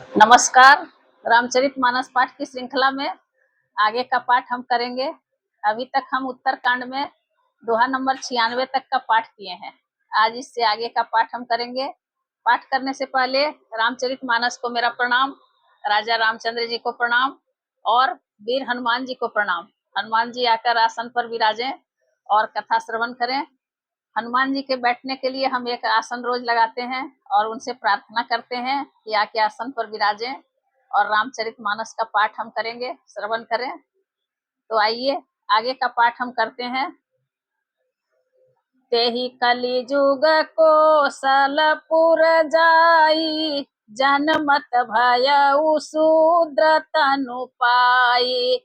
नमस्कार। रामचरितमानस पाठ की श्रृंखला में आगे का पाठ हम करेंगे। अभी तक हम उत्तरकांड में दोहा नंबर 96 तक का पाठ किए हैं। आज इससे आगे का पाठ हम करेंगे। पाठ करने से पहले रामचरितमानस को मेरा प्रणाम, राजा रामचंद्र जी को प्रणाम और वीर हनुमान जी को प्रणाम। हनुमान जी आकर आसन पर विराजें और कथा श्रवण करें। हनुमान जी के बैठने के लिए हम एक आसन रोज लगाते हैं और उनसे प्रार्थना करते हैं कि आके आसन पर विराजें और रामचरितमानस का पाठ हम करेंगे, श्रवण करें। तो आइए आगे का पाठ हम करते हैं। तेहि कलि जुग कोसलपुर जाई, जनमत भयउ शूद्र तनु पाई।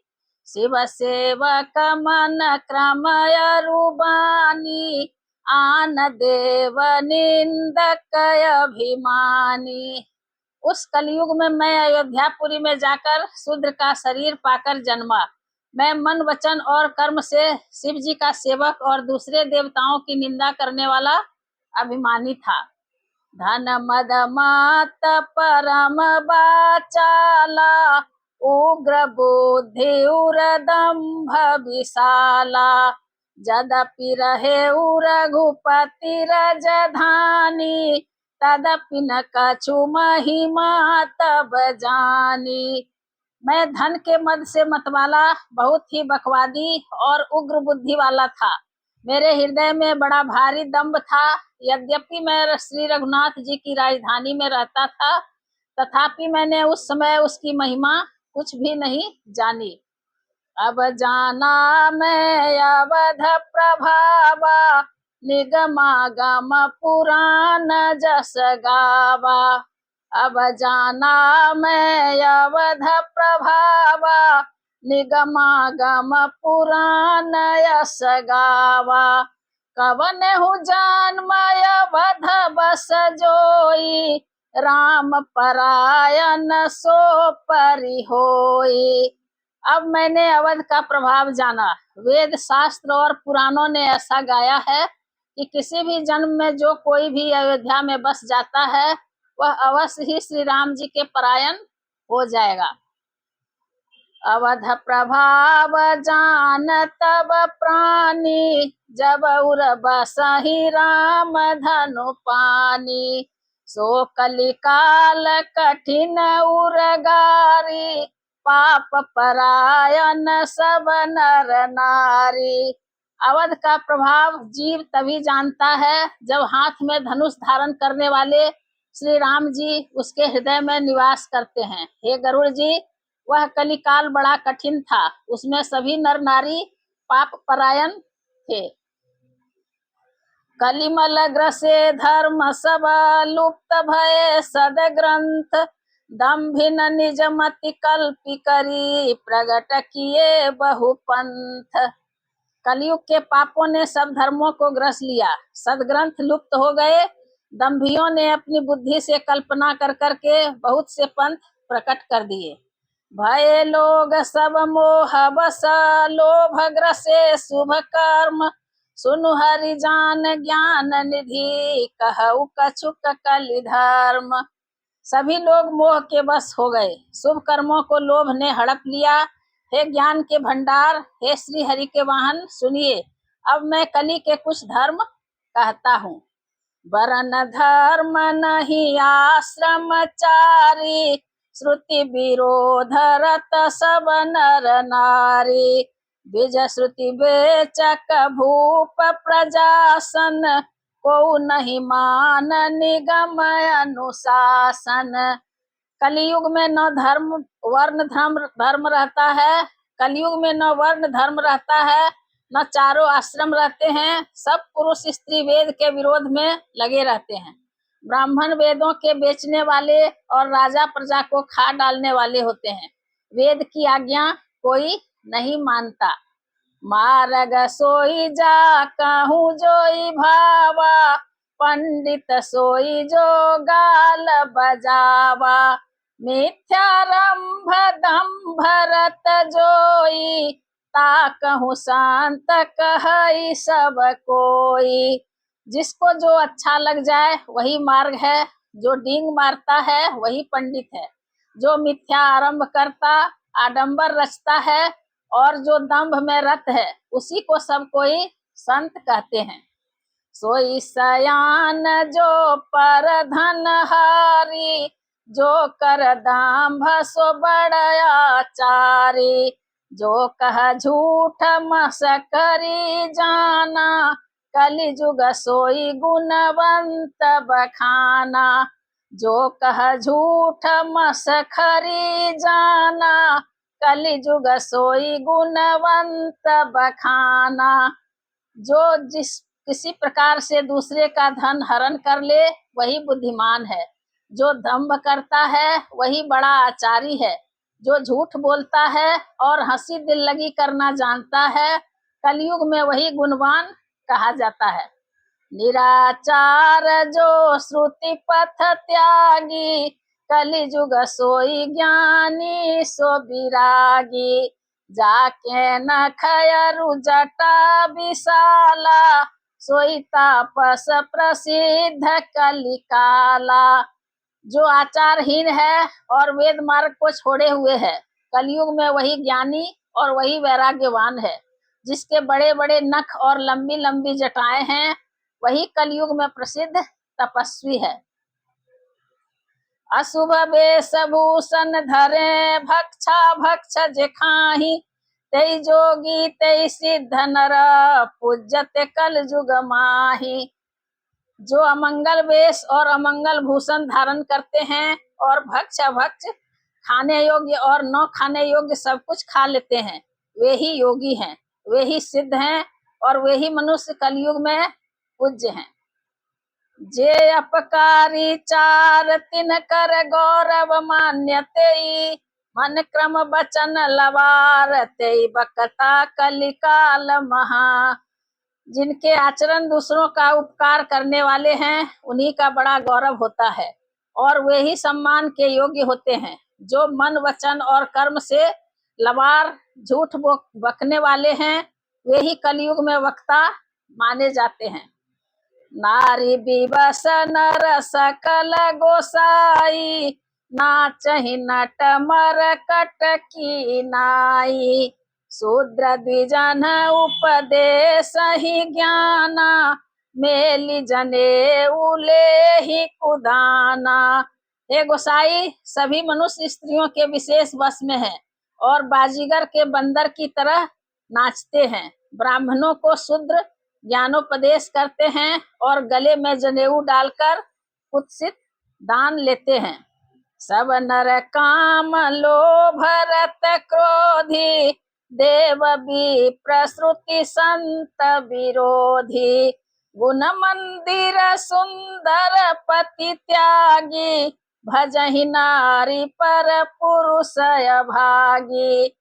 शिव सेवक मन क्रमय रुबानी, आन देव निंदक अभिमानी। उस कलयुग में मैं अयोध्यापुरी में जाकर शूद्र का शरीर पाकर जन्मा। मैं मन वचन और कर्म से शिव जी का सेवक और दूसरे देवताओं की निंदा करने वाला अभिमानी था। धन मद मात परम बाचाला, उग्र बुद्धि उरदम्भ विशाला। यद्यपि रहे रघुपति राजधानी, तदपि न कछु महिमा तब जानी। मैं धन के मद से मतवाला, बहुत ही बकवादी और उग्र बुद्धि वाला था। मेरे हृदय में बड़ा भारी दंभ था। यद्यपि मैं श्री रघुनाथ जी की राजधानी में रहता था, तथापि मैंने उस समय उसकी महिमा कुछ भी नहीं जानी। अब जाना मैं अवध प्रभावा, निगमागम पुराण जस गावा। अब जाना मैं अवध प्रभावा, निगमागम पुराण यस गावा। कवन हूँ जानमय अवध बस जोई, राम परायण सो परि होई। अब मैंने अवध का प्रभाव जाना। वेद शास्त्र और पुराणों ने ऐसा गाया है कि किसी भी जन्म में जो कोई भी अयोध्या में बस जाता है, वह अवश्य ही श्री राम जी के परायण हो जाएगा। अवध प्रभाव जान तब प्राणी, जब उर बसहि राम धनु पानी। सो कलिकाल कठिन उरगारी, पाप परायण सब नर नारी। अवध का प्रभाव जीव तभी जानता है जब हाथ में धनुष धारण करने वाले श्री राम जी उसके हृदय में निवास करते हैं। हे गरुड़ जी, वह कलिकाल बड़ा कठिन था। उसमें सभी नर नारी पाप परायण थे। कलिमल ग्रसे धर्म सब लुप्त भय सद ग्रंथ, दम्भिन निज मति कल्पि करी, प्रगट किए बहुपंथ। कलयुग के पापों ने सब धर्मों को ग्रस लिया, सदग्रंथ लुप्त हो गए। दम्भियों ने अपनी बुद्धि से कल्पना कर करके बहुत से पंथ प्रकट कर दिए। भय लोग सब मोह बस, लोभ ग्रसे शुभ कर्म। सुनु हरि जान ज्ञान निधि, कहु कछुक कलि धर्म। सभी लोग मोह के बस हो गए, शुभ कर्मों को लोभ ने हड़प लिया। हे ज्ञान के भंडार, हे श्री हरि के वाहन, सुनिए, अब मैं कलि के कुछ धर्म कहता हूँ। वरन धर्म नहीं आश्रमचारी, श्रुति विरोध रत सब नर नारी। द्विज श्रुति बेचक भूप प्रजासन, को नहीं मान निगम अनुशासन। कलयुग में न धर्म वर्ण धर्म रहता है। कलयुग में न वर्ण धर्म रहता है, न चारों आश्रम रहते हैं। सब पुरुष स्त्री वेद के विरोध में लगे रहते हैं। ब्राह्मण वेदों के बेचने वाले और राजा प्रजा को खा डालने वाले होते हैं। वेद की आज्ञा कोई नहीं मानता। मार्ग सोई जा कहूँ जोई भावा, पंडित सोई जो गाल बजावा। मिथ्यारंभ दंभ रत जोई, ताकहु शांत कहई सब कोई। जिसको जो अच्छा लग जाए वही मार्ग है, जो डींग मारता है वही पंडित है। जो मिथ्या आरंभ करता आडंबर रचता है और जो दंभ में रत है उसी को सब कोई संत कहते हैं। सोई सयान जो पर धन हारी, जो कर दाम्भ सो बड़या चारी, जो कह झूठ मसकरी जाना, कलि जुग सोई गुणवंत बखाना। जो कह झूठ मसखरी जाना, कलि जुग सोई गुणवंत बखाना। जो जिस किसी प्रकार से दूसरे का धन हरण कर ले वही बुद्धिमान है। जो दंभ करता है वही बड़ा आचारी है। जो झूठ बोलता है और हंसी दिल लगी करना जानता है, कलयुग में वही गुणवान कहा जाता है। निराचार जो श्रुति पथ त्यागी, कलि जुग सोई ज्ञानी सो विरागी। जाके न खयरु जटा विशाला, सोई तापस प्रसिद्ध कलिकाला। जो आचारहीन है और वेद मार्ग को छोड़े हुए है, कलयुग में वही ज्ञानी और वही वैराग्यवान है। जिसके बड़े बड़े नख और लंबी लंबी जटाएं हैं वही कलयुग में प्रसिद्ध तपस्वी है। अशुभ वेशभूषण धरे भक्षा भक्ष जेखाही, तै जोगी तै सिद्ध नर पूज्यते कल जुग माही। जो अमंगल वेश और अमंगल भूषण धारण करते हैं और भक्ष भक्ष खाने योग्य और न खाने योग्य सब कुछ खा लेते हैं, वे ही योगी हैं, वे ही सिद्ध हैं और वे ही मनुष्य कलयुग में पूज्य हैं। जे अपकारी चार तिन कर गौरव मान्यते, मन क्रम बचन लवारते बकता कलिकाल महा। जिनके आचरण दूसरों का उपकार करने वाले हैं उन्हीं का बड़ा गौरव होता है और वे ही सम्मान के योग्य होते हैं। जो मन वचन और कर्म से लवार झूठ बकने वाले हैं वे ही कलयुग में वक्ता माने जाते हैं। नारी विवश नर सकल गोसाई, नाचहि नट मरकट की नाई। शूद्र द्विजन उपदेश ही ज्ञाना, मेली जने उले ही कुदाना। हे गोसाई, सभी मनुष्य स्त्रियों के विशेष वश में है और बाजीगर के बंदर की तरह नाचते हैं। ब्राह्मणों को शूद्र ज्ञानोपदेश करते हैं और गले में जनेऊ डालकर कुत्सित दान लेते हैं। सब नर काम लोभ रत क्रोधी, देव विप्र श्रुति संत विरोधी। गुण मंदिर सुंदर पति त्यागी, भजहि नारी पर पुरुष अभागी।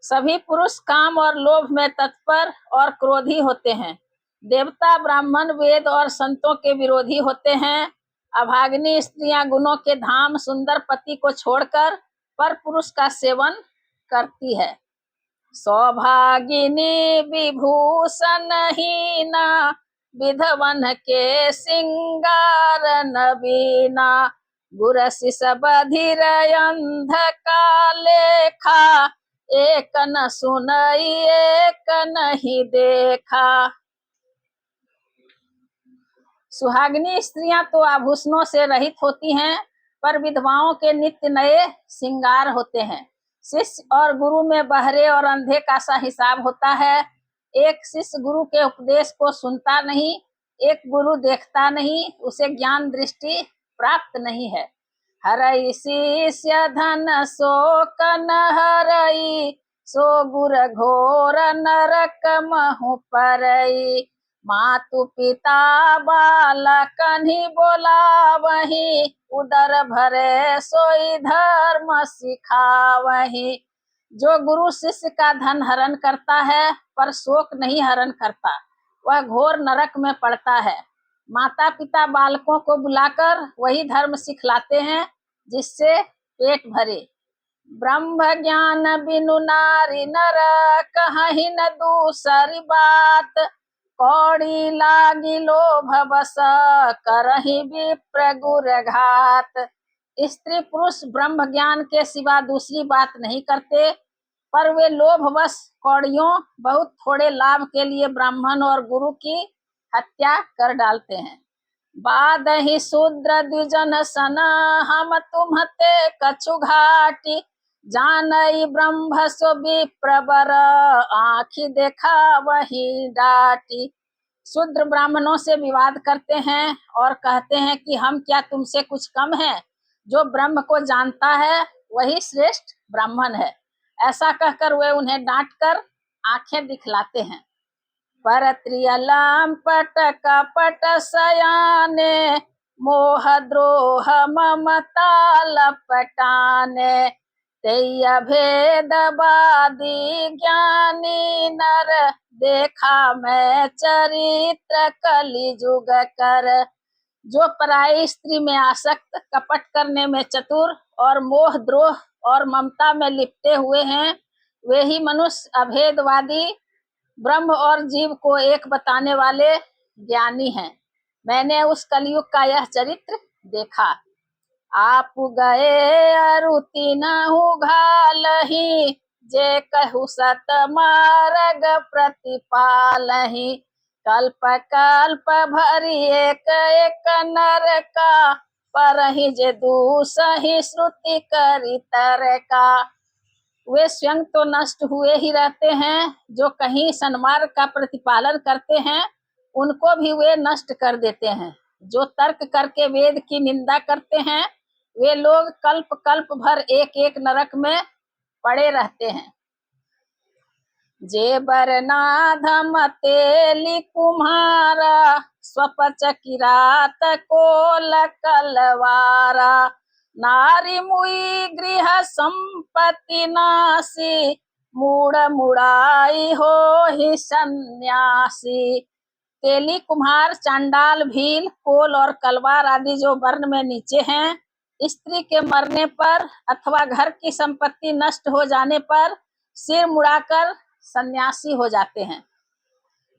सभी पुरुष काम और लोभ में तत्पर और क्रोधी होते हैं। देवता ब्राह्मण वेद और संतों के विरोधी होते हैं। अभागिनी स्त्रियां गुणों के धाम सुंदर पति को छोड़कर पर पुरुष का सेवन करती है। सौभागिनी विभूषण हीना, विधवन के सिंगार नवीना। गुरशिष बधिर अंध का लेखा, एक न सुनई एक नहीं देखा। सुहागिनी स्त्रियां तो आभूषणों से रहित होती हैं, पर विधवाओं के नित्य नए श्रृंगार होते हैं। शिष्य और गुरु में बहरे और अंधे का सा हिसाब होता है। एक शिष्य गुरु के उपदेश को सुनता नहीं, एक गुरु देखता नहीं, उसे ज्ञान दृष्टि प्राप्त नहीं है। हरई शिष्य धन शोक न हरई, सो गुर घोर नरक महु परई। मातु पिता बालक ही बोलावही, उदर भरे सोई धर्म सिखावही। जो गुरु शिष्य का धन हरण करता है पर शोक नहीं हरण करता, वह घोर नरक में पड़ता है। माता पिता बालकों को बुलाकर वही धर्म सिखलाते हैं जिससे पेट भरे। ब्रह्म ज्ञान बिनु नारी नर, कहीं न दूसरी बात। कौड़ी लागी लोभ बस, करहि विप्र गुर घात। स्त्री पुरुष ब्रह्म ज्ञान के सिवा दूसरी बात नहीं करते, पर वे लोभवश कौड़ियों बहुत थोड़े लाभ के लिए ब्राह्मण और गुरु की हत्या कर डालते हैं। बाद ही शूद्र द्विजन सन हम तुम्हते कछु घाटी, जानई ब्रह्म सो विप्रवर आँखी देखा वही डाटी। शूद्र ब्राह्मणों से विवाद करते हैं और कहते हैं कि हम क्या तुमसे कुछ कम हैं? जो ब्रह्म को जानता है वही श्रेष्ठ ब्राह्मण है। ऐसा कहकर वे उन्हें डांटकर आंखें दिखलाते हैं। परत्रियलाम पट कपट सयाने, मोह द्रोह ममता लपटाने, तेय भेद बादी ज्ञानी नर, देखा मैं चरित्र कलिजुग कर। जो पराई स्त्री में आसक्त, कपट करने में चतुर और मोह द्रोह और ममता में लिपटे हुए हैं, वे ही मनुष्य अभेदवादी, ब्रह्म और जीव को एक बताने वाले ज्ञानी हैं। मैंने उस कलयुग का यह चरित्र देखा। आप गए अरुति नहु घालहि, जे कहु सत मार्ग प्रतिपालहि, कल्प कल्प भरी एक एक नर का, परहि जे दूसहि श्रुति करि तर का। वे स्वयं तो नष्ट हुए ही रहते हैं, जो कहीं सन्मार्ग का प्रतिपालन करते हैं उनको भी वे नष्ट कर देते हैं। जो तर्क करके वेद की निंदा करते हैं वे लोग कल्प कल्प भर एक एक नरक में पड़े रहते हैं। जे बरनाधम तेली कुम्हारा, स्वपच किरात कोल कलवारा, नारी मुई गृह संपत्ति नासी, मूड मुड़ाई हो ही सन्यासी। तेली कुम्हार, चांडाल, भील, कोल और कलवार आदि जो वर्ण में नीचे हैं, स्त्री के मरने पर अथवा घर की संपत्ति नष्ट हो जाने पर सिर मुड़ाकर सन्यासी हो जाते हैं।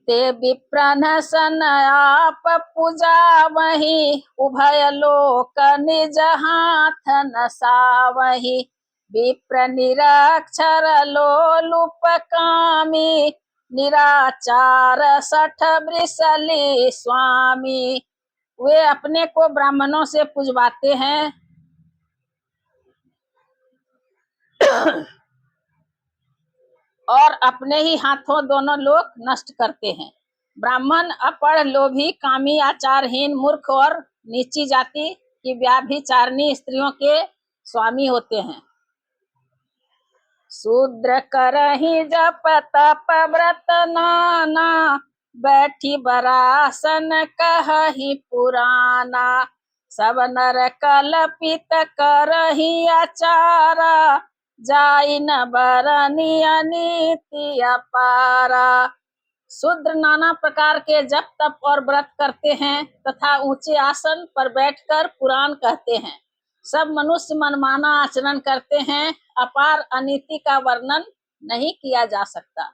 ते विप्रन सन आप पूजा वही, उभय लोक निज हाथ नसावही, विप्र निरक्षर लोलुप कामी, निराचार सठ ब्रिसली स्वामी। वे अपने को ब्राह्मणों से पुजवाते हैं और अपने ही हाथों दोनों लोक नष्ट करते हैं। ब्राह्मण अपढ़, लोभी, कामी, आचारहीन, मूर्ख और नीची जाति की व्याभिचारिणी स्त्रियों के स्वामी होते हैं। शूद्र करहि जप तप व्रत नाना, बैठी बरासन कहहि पुराना, सब नर कल्पित करहि आचारा, जाई न बरनी अनीति अपारा। शूद्र नाना प्रकार के जप तप और व्रत करते हैं तथा ऊंचे आसन पर बैठकर पुराण कहते हैं। सब मनुष्य मनमाना आचरण करते हैं, अपार अनीति का वर्णन नहीं किया जा सकता।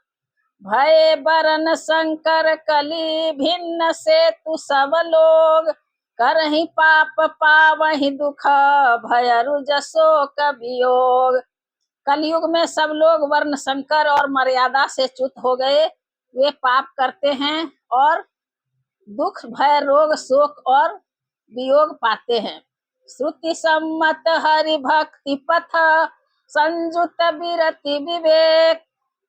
भय बरन शंकर कली भिन्न से तु सब लोग, करहि पाप पावहि दुख, भय रुज शोक वियोग। कलयुग में सब लोग वर्ण संकर और मर्यादा से च्युत हो गए। वे पाप करते हैं और दुख, भय, रोग, शोक और वियोग पाते हैं। श्रुति सम्मत हरि भक्ति पथ, संजुत विरति विवेक,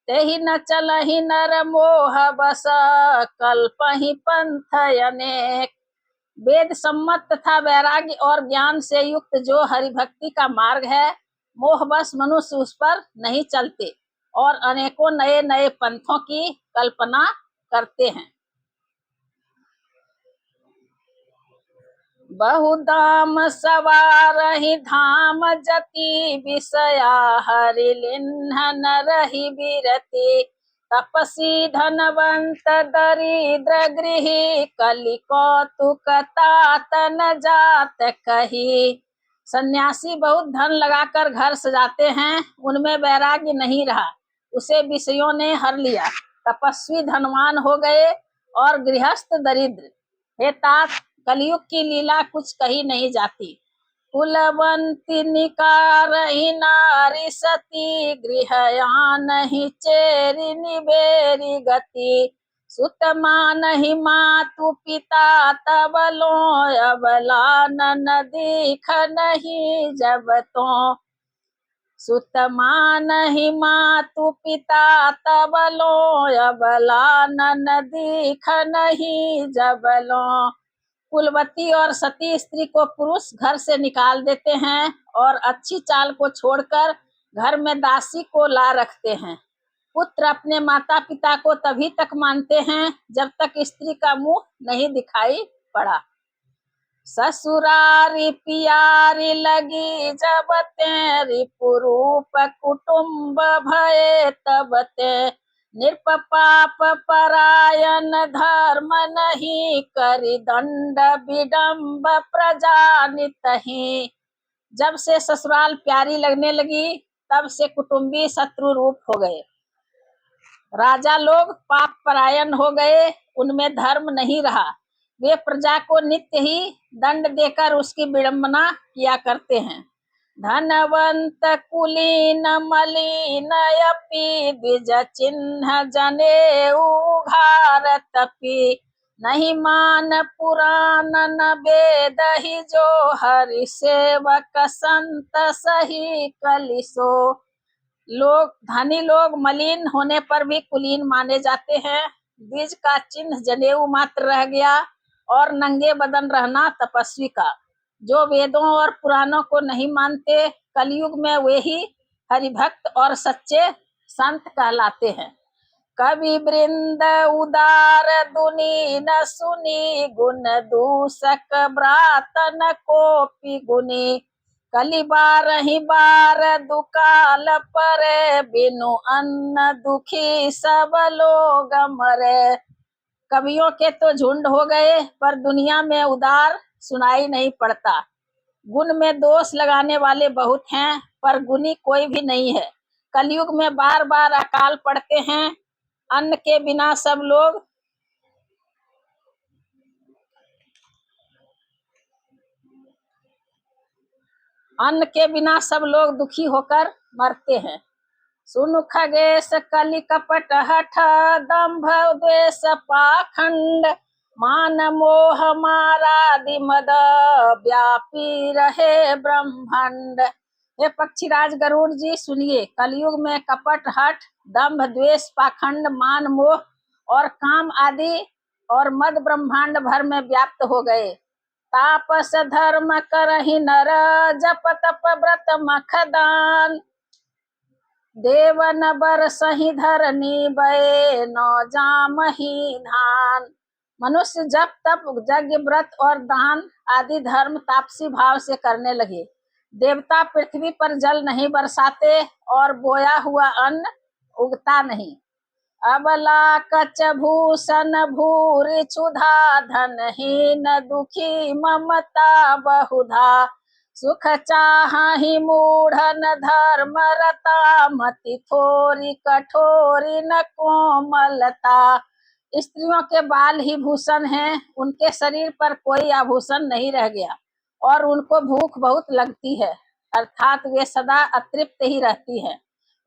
तेहि न चलहि नर मोह बस, कल्पहि पंथ अनेक। वेद सम्मत तथा वैराग्य और ज्ञान से युक्त जो हरिभक्ति का मार्ग है, मोहवश मनुष्य उस पर नहीं चलते और अनेकों नए नए पंथों की कल्पना करते हैं। बहुदाम सवारहि धाम जति, विषया हरि लिन्हन रहि बिरति, तपसी धनवंत दरिद्र गृही, कलि कौतुक तात न जात कही। सन्यासी बहुत धन लगाकर घर सजाते हैं, उनमें वैराग्य नहीं रहा, उसे विषयों ने हर लिया। तपस्वी धनवान हो गए और गृहस्थ दरिद्र। हे तात, कलयुग की लीला कुछ कही नहीं जाती। कुलवंती निकारहि नारी सती, गृहयानहि चेरि निबेरि गति। सुत मानहि मातु पिता तब लों, अबला नन दीख नहीं जब तों। सुत मानहि मातु पिता तब लों, अबला नन दीख नहीं जब लों। कुलवती और सती स्त्री को पुरुष घर से निकाल देते हैं और अच्छी चाल को छोड़कर घर में दासी को ला रखते हैं। पुत्र अपने माता पिता को तभी तक मानते हैं जब तक स्त्री का मुंह नहीं दिखाई पड़ा। ससुरारी पियारी लगी जब तेरी, पुरूप कुटुंब भये तब ते। निरपाप परायण धर्म नहीं, करि दंड विडम्ब प्रजा नितहि। जब से ससुराल प्यारी लगने लगी तब से कुटुंबी शत्रु रूप हो गए। राजा लोग पाप परायण हो गए, उनमें धर्म नहीं रहा। वे प्रजा को नित्य ही दंड देकर उसकी विडंबना किया करते हैं। धनवंत कुलीन मलिन अपि, द्विज चिन्ह जनेऊ घार तपि। नहीं मान पुराण न वेद ही जो, हरि सेवक संत सही कलिसो। लोग धनी लोग मलिन होने पर भी कुलीन माने जाते हैं। द्विज का चिन्ह जनेऊ मात्र रह गया और नंगे बदन रहना तपस्वी का। जो वेदों और पुराणों को नहीं मानते, कलयुग में वे ही हरिभक्त और सच्चे संत कहलाते हैं। कवि वृंद उदार दुनी न सुनी, गुण दूषक ब्रात न कोपि गुनी। कली बारहि बार दुकाल परे, बिनु अन्न दुखी सब लोग मरे। कवियों के तो झुंड हो गए पर दुनिया में उदार सुनाई नहीं पड़ता। गुण में दोष लगाने वाले बहुत हैं पर गुणी कोई भी नहीं है। कलयुग में बार बार अकाल पड़ते हैं। अन्न के बिना सब लोग दुखी होकर मरते हैं। सुनु खगेश कलि कपट हठ, दंभ द्वेष पाखंड। मान मोह मारादि मद, व्यापी रहे ब्रह्मांड। हे पक्षीराज गरुड़ जी सुनिए, कलयुग में कपट हठ, दंभ द्वेष पाखंड, मान मोह और काम आदि और मद ब्रह्मांड भर में व्याप्त हो गए। तापस धर्म करहि नर, जप तप व्रत मख दान। देवन बरसहि धरनी बये, न जामहि धान। मनुष्य जप तप यज्ञ व्रत और दान आदि धर्म तापसी भाव से करने लगे। देवता पृथ्वी पर जल नहीं बरसाते और बोया हुआ अन्न उगता नहीं। अबला कच भूषण भूरि क्षुधा, धनहीन दुखी ममता बहुधा। सुख चाहि मूढ़न धर्म रता, मति थोरी कठोरी न कोमलता। स्त्रियों के बाल ही भूषण हैं, उनके शरीर पर कोई आभूषण नहीं रह गया और उनको भूख बहुत लगती है, अर्थात वे सदा अतृप्त ही रहती हैं।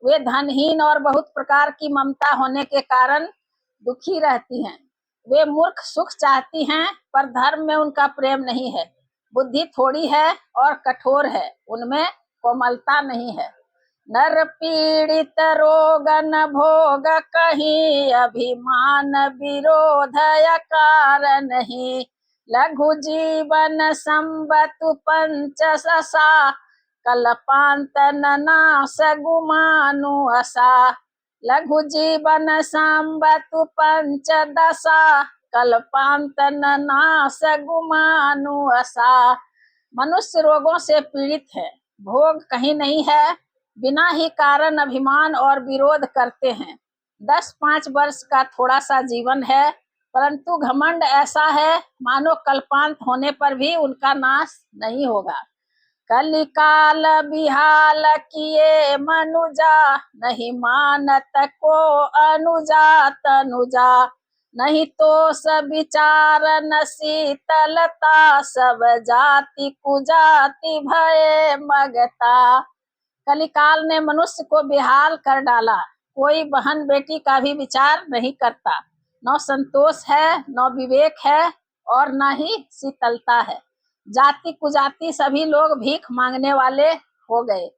वे धनहीन और बहुत प्रकार की ममता होने के कारण दुखी रहती हैं। वे मूर्ख सुख चाहती हैं पर धर्म में उनका प्रेम नहीं है। बुद्धि थोड़ी है और कठोर है, उनमें कोमलता नहीं है। नर पीड़ित रोग न भोग कहीं, अभिमान विरोध कारण नहीं। लघु जीवन संबतु पंच ससा, कल्पांत नाश गुमानु असा। लघु जीवन संबतु पंच दशा, कल्पांत नाश गुमानु असा। मनुष्य रोगों से पीड़ित है, भोग कहीं नहीं है, बिना ही कारण अभिमान और विरोध करते हैं। 10-5 वर्ष का थोड़ा सा जीवन है, परंतु घमंड ऐसा है मानो कल्पांत होने पर भी उनका नाश नहीं होगा। कलिकाल बिहाल किए मनुजा, नहीं मानत को अनुजा तनुजा। नहीं तो सब विचार न शीतलता, सब जाति कुजाति भय मगता। कलिकाल ने मनुष्य को बेहाल कर डाला, कोई बहन बेटी का भी विचार नहीं करता, न संतोष है, न विवेक है, और न ही शीतलता है। जाति कुजाति सभी लोग भीख मांगने वाले हो गए।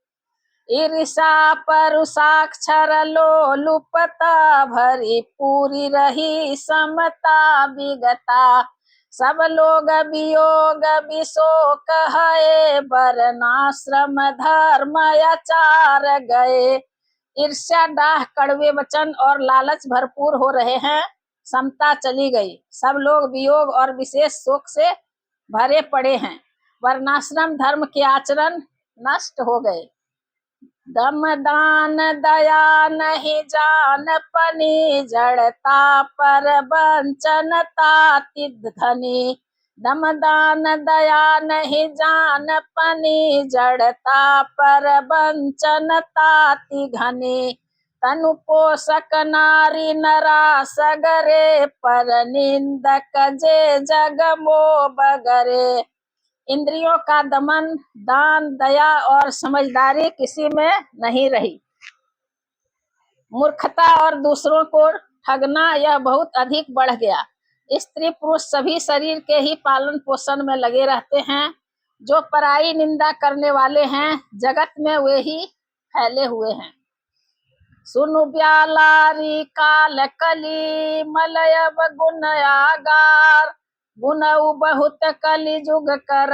ईर्षा परुषाक्षर लोलुपता, भरी पूरी रही समता विगता। सब लोग वियोग विशोक है, वर्णाश्रम धर्म आचार गए। ईर्ष्या डाह कड़वे वचन और लालच भरपूर हो रहे हैं, समता चली गई, सब लोग वियोग और विशेष शोक से भरे पड़े हैं, वर्णाश्रम धर्म के आचरण नष्ट हो गए। दम दान दया नहीं जान पनी, जड़ता पर वंचनता तिद धनी। दम दान दया नहीं जान पनी, जड़ता पर वंचनता ति घनी। तनु पोषक नारी नरा सगरे, पर निंदक जे जग मोह बगरे। इंद्रियों का दमन, दान दया और समझदारी किसी में नहीं रही। मूर्खता और दूसरों को ठगना यह बहुत अधिक बढ़ गया। स्त्री पुरुष सभी शरीर के ही पालन पोषण में लगे रहते हैं। जो पराई निंदा करने वाले हैं, जगत में वे ही फैले हुए हैं। सुनु ब्यालारी काल कली, मलयब गुण आगार। गुनऊ बहुत कलि जुग कर,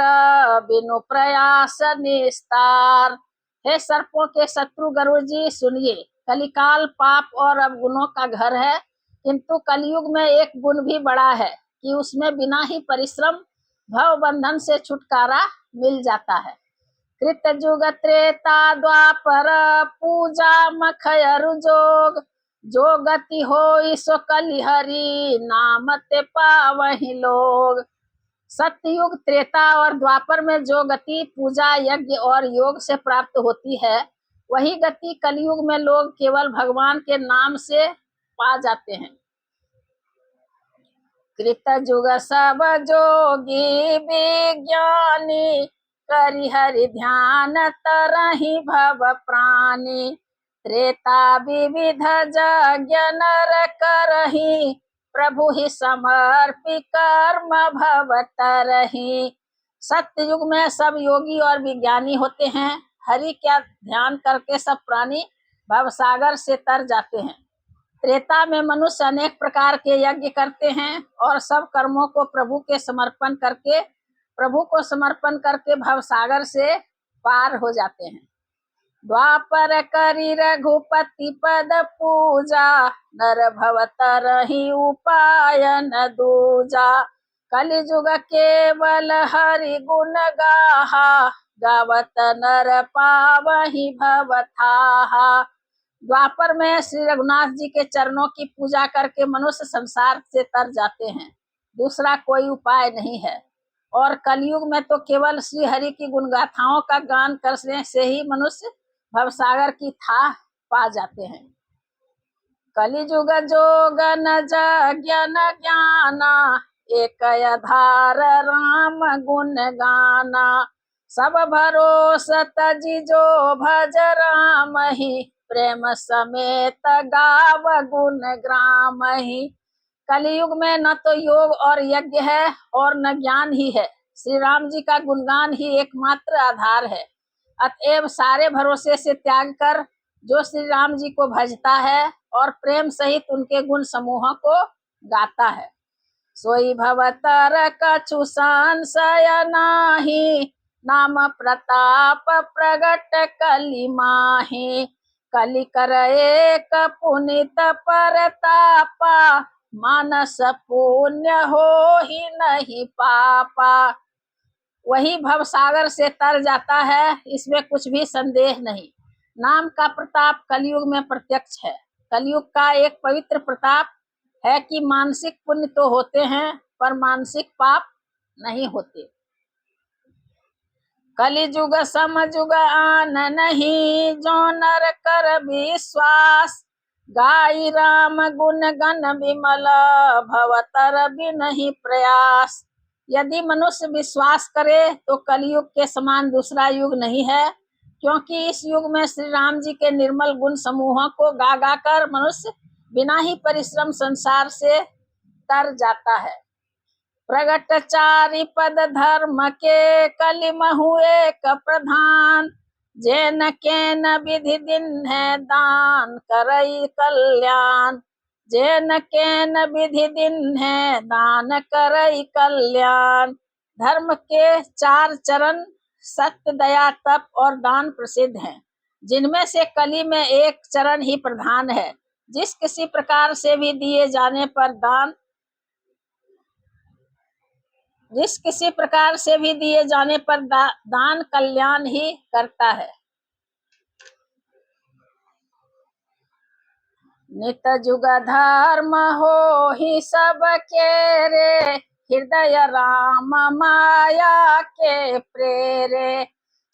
बिनु प्रयास निस्तार। हे सर्पों के शत्रु गरुड़ जी सुनिए, कलिकाल पाप और अवगुणों का घर है, किंतु कलयुग में एक गुण भी बड़ा है कि उसमें बिना ही परिश्रम भव बंधन से छुटकारा मिल जाता है। कृत जुग त्रेता द्वापर, पूजा मखयरु जोग। जो गति होई सो कलिहरि, नाम ते पावहि लोग। सत्ययुग त्रेता और द्वापर में जो गति पूजा यज्ञ और योग से प्राप्त होती है, वही गति कलयुग में लोग केवल भगवान के नाम से पा जाते हैं। कृत जुग सब जोगी विज्ञानी, करि हरि ध्यान तरहि भव प्राणी। त्रेता विविध यज्ञ नर करहि, प्रभु ही समर्पि कर्म भव तरहि। सत्ययुग में सब योगी और विज्ञानी होते हैं, हरि का ध्यान करके सब प्राणी भवसागर से तर जाते हैं। त्रेता में मनुष्य अनेक प्रकार के यज्ञ करते हैं और सब कर्मों को प्रभु को समर्पण करके भवसागर से पार हो जाते हैं। द्वापर करि रघुपति पद पूजा, नर भव तरहि उपाय न दूजा। कलि जुग केवल हरि गुण गाहा, गावत नर पावहि भव थाहा। द्वापर में श्री रघुनाथ जी के चरणों की पूजा करके मनुष्य संसार से तर जाते हैं, दूसरा कोई उपाय नहीं है। और कलयुग में तो केवल श्री हरि की गुणगाथाओं का गान करने से ही मनुष्य भवसागर की थाह पा जाते हैं। कलिजुग जोग न जज्ञ न ज्ञाना, एक आधार राम गुण गाना। सब भरोस तजि जो भज राम ही, प्रेम समेत गाव गुण ग्राम ही। कलयुग में न तो योग और यज्ञ है और न ज्ञान ही है, श्री राम जी का गुणगान ही एकमात्र आधार है। अतएव सारे भरोसे से त्याग कर जो श्री राम जी को भजता है और प्रेम सहित उनके गुण समूहों को गाता है, सोई भवतर कछु संशय नाही, नाम प्रताप प्रगट कलि माही। कलि कर एक पुनित परतापा, मानस पुण्य हो ही नहीं पापा। वही भवसागर से तर जाता है, इसमें कुछ भी संदेह नहीं। नाम का प्रताप कलयुग में प्रत्यक्ष है। कलयुग का एक पवित्र प्रताप है कि मानसिक पुण्य तो होते हैं पर मानसिक पाप नहीं होते। कलिजुग समजुग आन नहीं, जो नर कर विश्वास। गाई राम गुण गण विमल, भवतर बिनहि प्रयास। यदि मनुष्य विश्वास करे तो कलयुग के समान दूसरा युग नहीं है, क्योंकि इस युग में श्री राम जी के निर्मल गुण समूहों को गा गा कर मनुष्य बिना ही परिश्रम संसार से तर जाता है। प्रगट चारि पद धर्म के, कलिमहु एक प्रधान। जेन केन विधि दिन है, दान करई कल्याण। जेन केन विधि दिन है, दान करई कल्याण। धर्म के 4 चरण सत्य, दया, तप और दान प्रसिद्ध हैं, जिनमें से कली में एक चरण ही प्रधान है। जिस किसी प्रकार से भी दिए जाने पर दान जिस किसी प्रकार से भी दिए जाने पर दान कल्याण ही करता है। नित जुग धर्म हो ही सब के रे, हृदय राम माया के प्रेरे।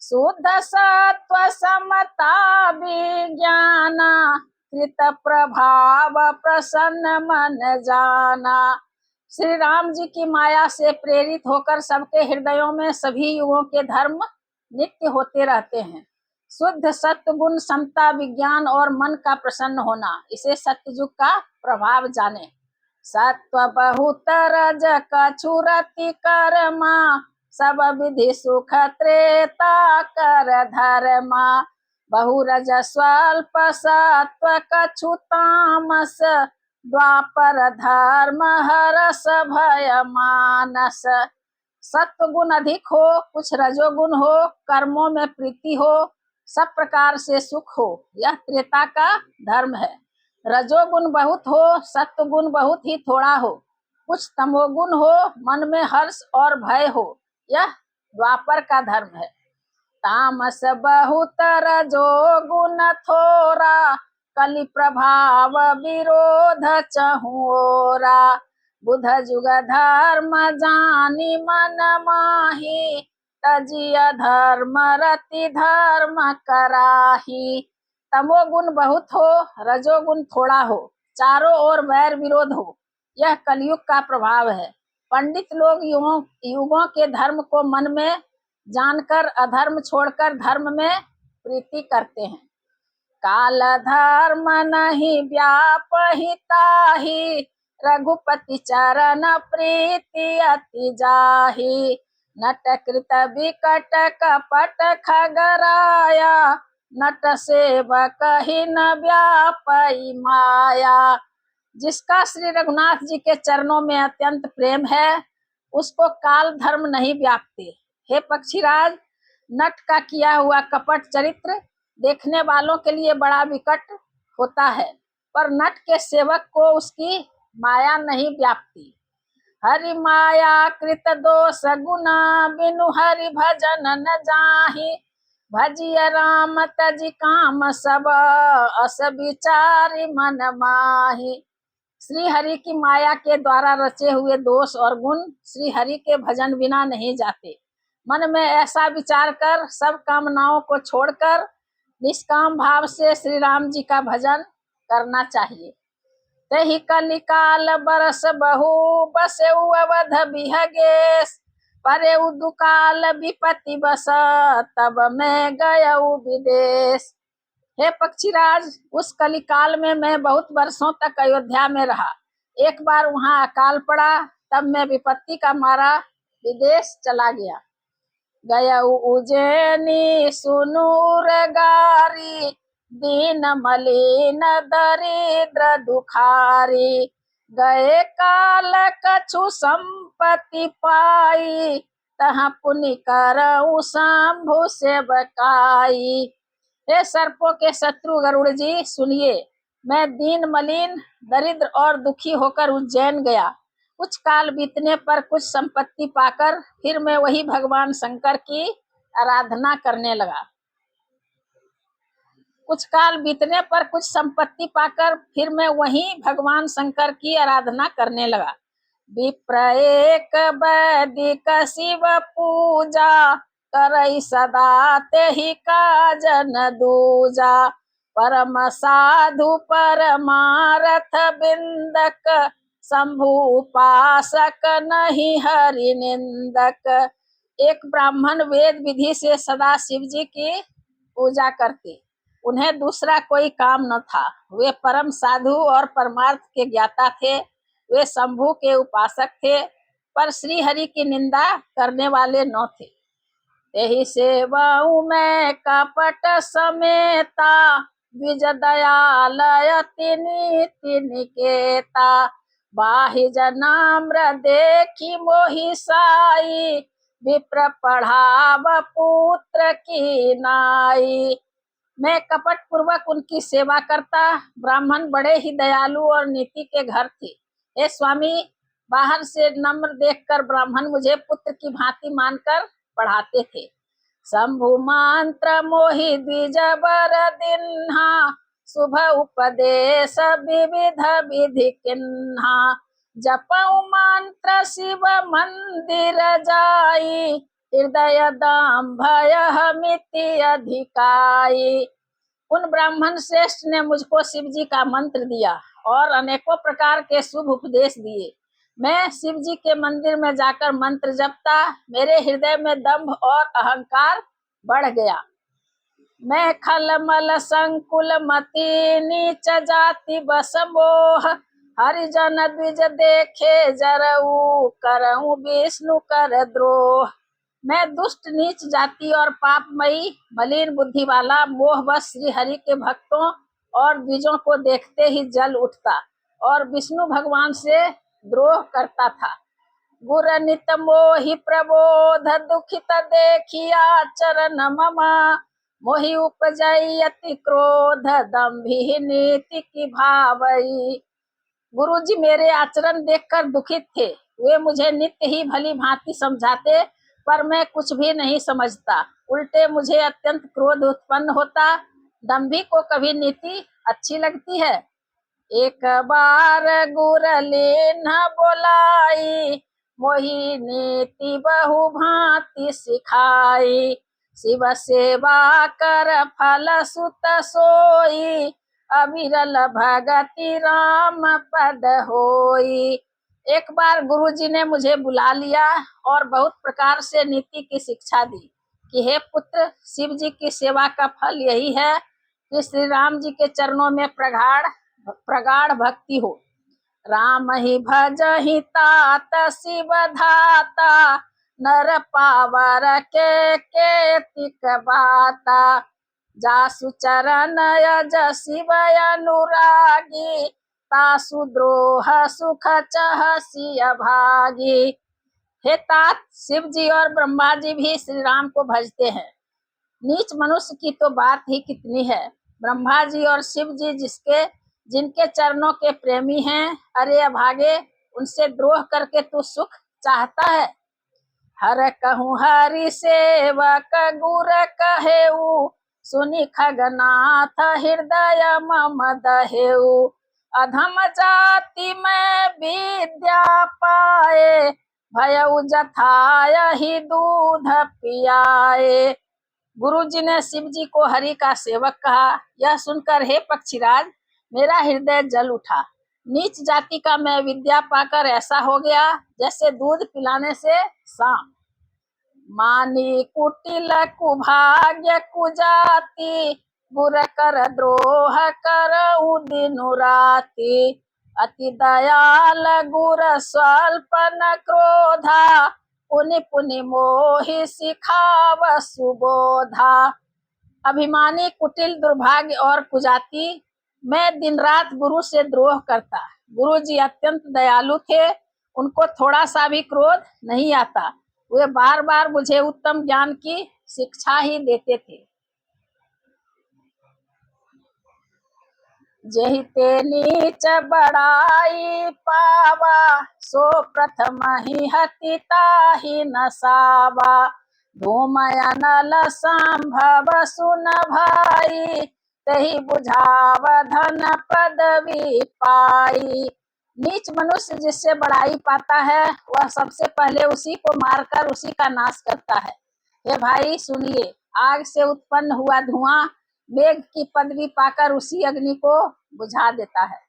शुद्ध सत्व समता विज्ञान, कृत प्रभाव प्रसन्न मन जाना। श्री राम जी की माया से प्रेरित होकर सबके हृदयों में सभी युगों के धर्म नित्य होते रहते हैं। शुद्ध सत्य गुण समता विज्ञान और मन का प्रसन्न होना, इसे सत्ययुग का प्रभाव जाने। सत्व बहुत रज कछु रति कर्मा, सब विधि सुख त्रेता कर धर्मा। बहु रज स्वल्प सत्व कछु तामस, द्वापर धर्म हरस भय मानस। सत्व गुण अधिक हो, कुछ रजोगुण हो, कर्मों में प्रीति हो, सब प्रकार से सुख हो, यह त्रेता का धर्म है। रजोगुण बहुत हो, सत्व गुण बहुत ही थोड़ा हो, कुछ तमोगुण हो, मन में हर्ष और भय हो, यह द्वापर का धर्म है। तामस बहुत रजोगुण थोरा, कलि प्रभाव विरोध चहुओरा। बुध जुग धर्म जानी मन माही, तजिय धर्म रति धर्म कराही। तमोगुण बहुत हो, रजोगुण थोड़ा हो, चारों ओर वैर विरोध हो, यह कलयुग का प्रभाव है। पंडित लोग युगों के धर्म को मन में जानकर अधर्म छोड़कर धर्म में प्रीति करते हैं। काल धर्म नहीं व्यापहिताहि, रघुपति चरण प्रीति अति जाहि। नट कृत विकट कपट खगराया, नट सेवक ही न व्यापई माया। जिसका श्री रघुनाथ जी के चरणों में अत्यंत प्रेम है, उसको काल धर्म नहीं व्यापते। हे पक्षीराज, नट का किया हुआ कपट चरित्र देखने वालों के लिए बड़ा विकट होता है, पर नट के सेवक को उसकी माया नहीं व्यापती। हरि माया कृत दोष गुना, बिनु हरि भजन न जाहि। भजिय राम तजि काम सब, अस विचारि मन माहि। श्री हरि की माया के द्वारा रचे हुए दोष और गुण श्री हरि के भजन बिना नहीं जाते। मन में ऐसा विचार कर सब कामनाओं को छोड़कर निष्काम भाव से श्री राम जी का भजन करना चाहिए। तहि कलिकाल बरस बहु, बसेउ अवध बिहगेश। परेउ दुकाल विपत्ति बस, तब मैं गयउ विदेश। हे पक्षीराज, उस कलिकाल में मैं बहुत वर्षों तक अयोध्या में रहा। एक बार वहां अकाल पड़ा, तब मैं विपत्ति का मारा विदेश चला गया। गयउ उज्जैनी सुनूर गारी, दीन मलिन दरिद्र दुखारी। गए काल कछु संपत्ति पाई, तहाँ पुनि करऊ शंभु सेवकाई। हे सर्पों के शत्रु गरुड़ जी, सुनिए, मैं दीन मलिन दरिद्र और दुखी होकर उज्जैन गया। कुछ काल बीतने पर कुछ संपत्ति पाकर फिर मैं वही भगवान शंकर की आराधना करने लगा। कुछ काल बीतने पर कुछ संपत्ति पाकर फिर मैं वही भगवान शंकर की आराधना करने लगा। विप्र एक वैदिक शिव पूजा, करई सदा तेहि काजन दूजा। परम साधु परमारथ बिंदक, शंभु उपासक नहीं हरि निंदक। एक ब्राह्मण वेद विधि से सदा शिव जी की पूजा करते, उन्हें दूसरा कोई काम न था। वे परम साधु और परमार्थ के ज्ञाता थे। वे शंभु के उपासक थे, पर श्री हरि की निंदा करने वाले न थे। यही सेवाऊ में कपट समेता, द्विज दयालय तिनि तिनिकेता। बाहि जनाम्र देखी मोहि साई, विप्र पढ़ाव पुत्र की नाई। मैं कपट पूर्वक उनकी सेवा करता। ब्राह्मण बड़े ही दयालु और नीति के घर थे। हे स्वामी, बाहर से नम्र देखकर ब्राह्मण मुझे पुत्र की भांति मानकर पढ़ाते थे। शंभु मंत्र मोहि द्विज बर दिन्हा, शुभ उपदेश विविध विधि किन्हा। जपऊ मंत्र शिव मंदिर जाई, हृदय दाम भय मिति अधिकाई। उन ब्राह्मण श्रेष्ठ ने मुझको शिव जी का मंत्र दिया और अनेकों प्रकार के शुभ उपदेश दिए। मैं शिव जी के मंदिर में जाकर मंत्र जपता। मेरे हृदय में दंभ और अहंकार बढ़ गया। मैं खलमल संकुल मति, नीच जाति बस मोह। हरिजन द्विज देखे जरऊ, करऊ विष्णु कर द्रोह। मैं दुष्ट नीच जाति और पापमयी मलिन बुद्धि वाला मोहवश श्री हरि के भक्तों और द्विजों को देखते ही जल उठता और विष्णु भगवान से द्रोह करता था। गुर नित मोहि प्रबोध, दुखित देखिया चरण ममा। मोहि उपजई अति क्रोध, दंभी नीति की भावई। गुरु जी मेरे आचरण देखकर दुखित थे। वे मुझे नित्य ही भली भांति समझाते, पर मैं कुछ भी नहीं समझता। उल्टे मुझे अत्यंत क्रोध उत्पन्न होता। दंभी को कभी नीति अच्छी लगती है। एक बार गुर लीन बोलाई, मोहि नीति बहु भांति सिखाई। शिव सेवा कर फल सुत सोई, अविरल भगति राम पद होई। एक बार गुरुजी ने मुझे बुला लिया और बहुत प्रकार से नीति की शिक्षा दी कि हे पुत्र, शिव जी की सेवा का फल यही है कि श्री राम जी के चरणों में प्रगाढ़ भक्ति हो। राम ही भजहि तात शिव धाता, नर पावर के तिक बाता। जासु चरण यज शिव अनुरागी, तासु द्रोह सुख चहसी अभागी। हे तात, शिव जी और ब्रह्मा जी भी श्री राम को भजते हैं। नीच मनुष्य की तो बात ही कितनी है। ब्रह्मा जी और शिव जी जिनके चरणों के प्रेमी हैं, अरे अभागे, उनसे द्रोह करके तू सुख चाहता है। हर कहूँ हरि सेवक गुर कहेऊ, सुनि खगनाथ हृदय मम दहेऊ। अधम जाति में विद्या पाए, भयउ जथाय ही दूध पियाए। गुरु जी ने शिव जी को हरि का सेवक कहा। यह सुनकर हे पक्षीराज, मेरा हृदय जल उठा। नीच जाति का मैं विद्या पाकर ऐसा हो गया जैसे दूध पिलाने से सांप। मानी कुटिल कुभाग्य कुजाति, गुर कर द्रोह करऊ दिनु राति। अति दयाल गुर स्वल्प न क्रोधा, पुनि पुनि मोहि सिखाव सुबोधा। अभिमानी, कुटिल, दुर्भाग्य और कुजाति, मैं दिन रात गुरु से द्रोह करता। गुरु जी अत्यंत दयालु थे, उनको थोड़ा सा भी क्रोध नहीं आता। वे बार बार मुझे उत्तम ज्ञान की शिक्षा ही देते थे। जेहि ते नीच बड़ाई पावा, सो प्रथम ही हति ताहि नसावा। धूमय नल संभव सुन भाई, तही बुझाव धन पदवी पाई। नीच मनुष्य जिससे बड़ाई पाता है, वह सबसे पहले उसी को मारकर उसी का नाश करता है। हे भाई सुनिए, आग से उत्पन्न हुआ धुआं मेघ की पदवी पाकर उसी अग्नि को बुझा देता है।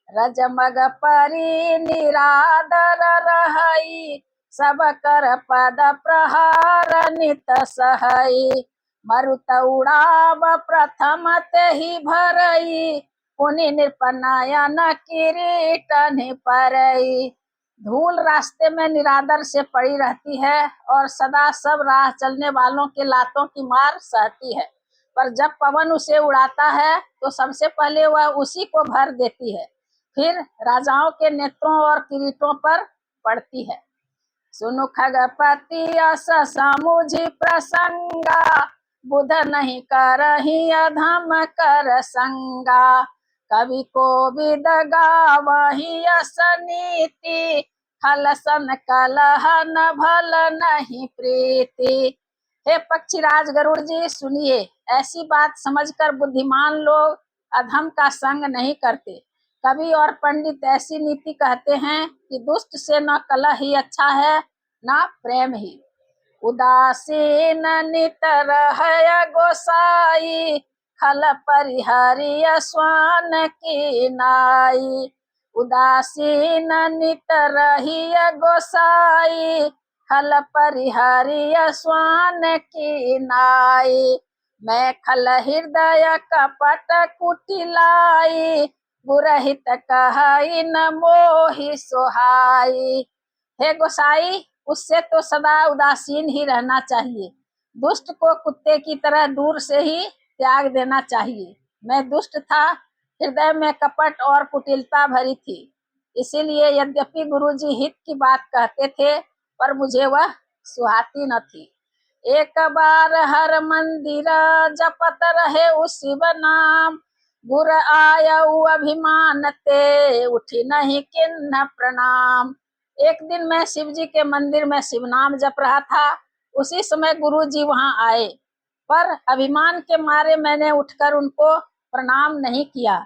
रजमग परी निरादर रहई, सब कर पद प्रहार नित सहई। मरुत उड़ाव प्रथम तेहि भरई, पुनि नृपनयन किरीट परई। धूल रास्ते में निरादर से पड़ी रहती है और सदा सब राह चलने वालों के लातों की मार सहती है, पर जब पवन उसे उड़ाता है तो सबसे पहले वह उसी को भर देती है, फिर राजाओं के नेत्रों और किरीटों पर पड़ती है। सुनु खगपति अस समुझि प्रसंगा, बुध नहीं करहि अधम कर संगा। कवि को विद गावहि अस नीति, खलसन कलह न भल नहीं प्रीति। हे पक्षीराज गरुड़ जी, सुनिए, ऐसी बात समझकर बुद्धिमान लोग अधम का संग नहीं करते। कवि और पंडित ऐसी नीति कहते हैं कि दुष्ट से न कलह ही अच्छा है, न प्रेम ही। उदासीन नित रहय गोसाई, खल परिहरिय स्वान की नाई। उदासीन नित रहिय गोसाई, खल परिहरिय स्वान की नाई। मैं खल हृदय कपट कुटिलाई, गुरहित कहई न मोहि सोहाई। हे गोसाई, उससे तो सदा उदासीन ही रहना चाहिए। दुष्ट को कुत्ते की तरह दूर से ही त्याग देना चाहिए। मैं दुष्ट था, हृदय में कपट और कुटिलता भरी थी, इसीलिए यद्यपि गुरुजी हित की बात कहते थे, पर मुझे वह सुहाती न थी। एक बार हर मंदिर जपत रहे उस शिव नाम, गुर आयऊ अभिमान ते, उठी नहीं किन्ह प्रणाम। एक दिन मैं शिव जी के मंदिर में शिव नाम जप रहा था। उसी समय गुरु जी वहां आए, पर अभिमान के मारे मैंने उठकर उनको प्रणाम नहीं किया।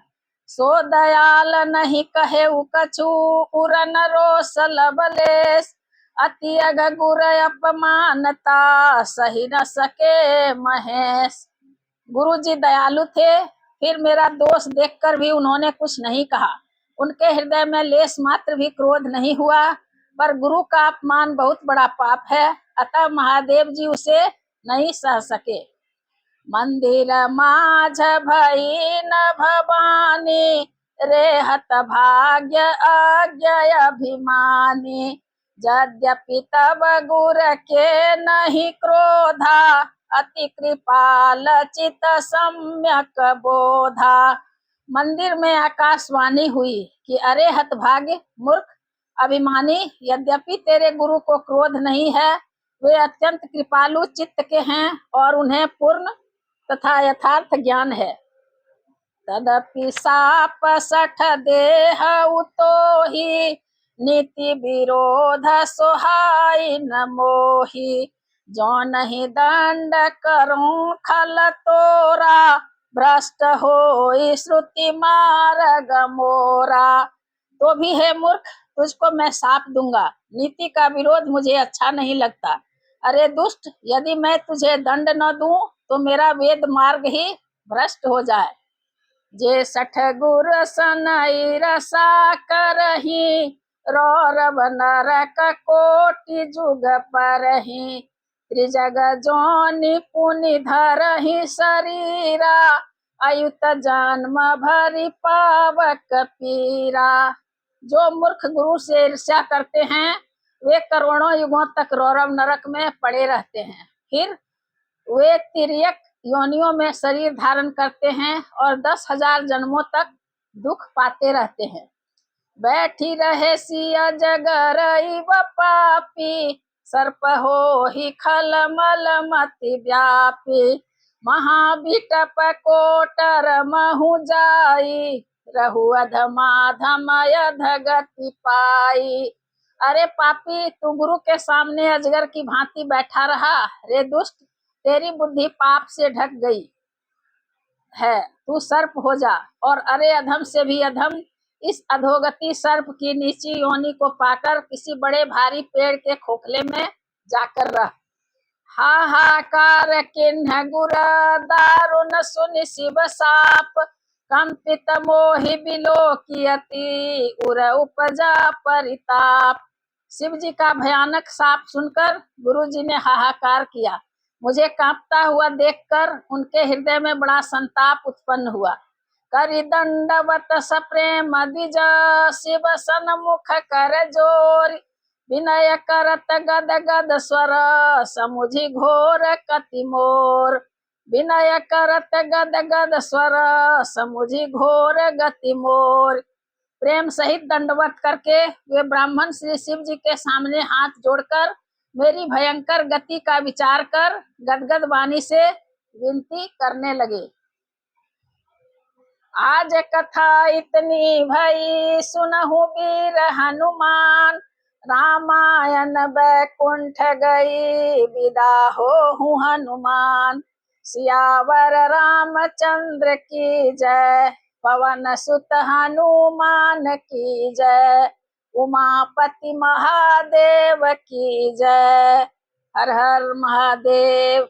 सो दयाल नहीं कहे कछु, उरन रोष लबलेश। अति अग गुर अपमानता, सही न सके महेश। गुरु जी दयालु थे, फिर मेरा दोष देखकर भी उन्होंने कुछ नहीं कहा। उनके हृदय में लेश मात्र भी क्रोध नहीं हुआ, पर गुरु का अपमान बहुत बड़ा पाप है, अतः महादेव जी उसे नहीं सह सके। मंदिर माझ भई न भवानी, रेहत भाग्य आज्ञा अभिमानी। यद्यपि तब गुर के नहीं क्रोधा, अति कृपाल चित सम्यक बोधा। मंदिर में आकाशवाणी हुई कि अरे हतभाग्य मूर्ख अभिमानी, यद्यपि तेरे गुरु को क्रोध नहीं है, वे अत्यंत कृपालु चित्त के हैं और उन्हें पूर्ण तथा यथार्थ ज्ञान है। तदपि साप सठ देह उतोहि, नीति विरोध सोहाई न मोहि। जो नहीं दंड करूं खल तोरा, भ्रष्ट होई श्रुति मार्ग मोरा। तो भी हे मूर्ख, तुझको मैं साप दूंगा। नीति का विरोध मुझे अच्छा नहीं लगता। अरे दुष्ट, यदि मैं तुझे दंड न दूं तो मेरा वेद मार्ग ही भ्रष्ट हो जाए। जे सठ गुर सनई रसा करही, रौरव नरक कोटि जुग परही। त्रिजग जोनि पुनि धरही शरीरा, अयुत जन्म भरी पावक पीरा। जो मूर्ख गुरु से ईर्ष्या करते हैं, वे करोड़ों युगों तक रौरव नरक में पड़े रहते हैं। फिर वे तिर्यक योनियों में शरीर धारण करते हैं और 10,000 जन्मों तक दुख पाते रहते हैं। बैठी रहे सिया जगरई व पापी, सर्प हो ही खल मल मति व्यापी। महाबिटप कोटर महु जाई, रहु अधमाधम अधगति पाई। अरे पापी, तू गुरु के सामने अजगर की भांति बैठा रहा। रे दुष्ट, तेरी बुद्धि पाप से ढक गई है, तू सर्प हो जा। और अरे अधम से भी अधम, इस अधोगति सर्प की नीची योनि को पाकर किसी बड़े भारी पेड़ के खोखले में जाकर रह। हाहाकार किन्ह गुर दारुन सुनि शिव साप, कंपित मोहि बिलोकियति उर उपजा परिताप। शिव जी का भयानक साप सुनकर गुरु जी ने हाहाकार किया। मुझे कांपता हुआ देखकर उनके हृदय में बड़ा संताप उत्पन्न हुआ। करि दंडवत सप्रेम द्विज, शिव सन्मुख कर जोर, विनय करत गद गद स्वर, समुझि घोर कति मोर। विनय करत गद गद स्वर, समुझि घोर गति मोर। प्रेम सहित दंडवत करके वे ब्राह्मण श्री शिव जी के सामने हाथ जोड़कर मेरी भयंकर गति का विचार कर गदगद वाणी से विनती करने लगे। आज कथा इतनी भई सुनहु वीर हनुमान, रामायण बैकुंठ गई विदा हो हनुमान। सियावर रामचंद्र की जय, पवन सुत हनुमान की जय, उमापति महादेव की जय। हर हर महादेव।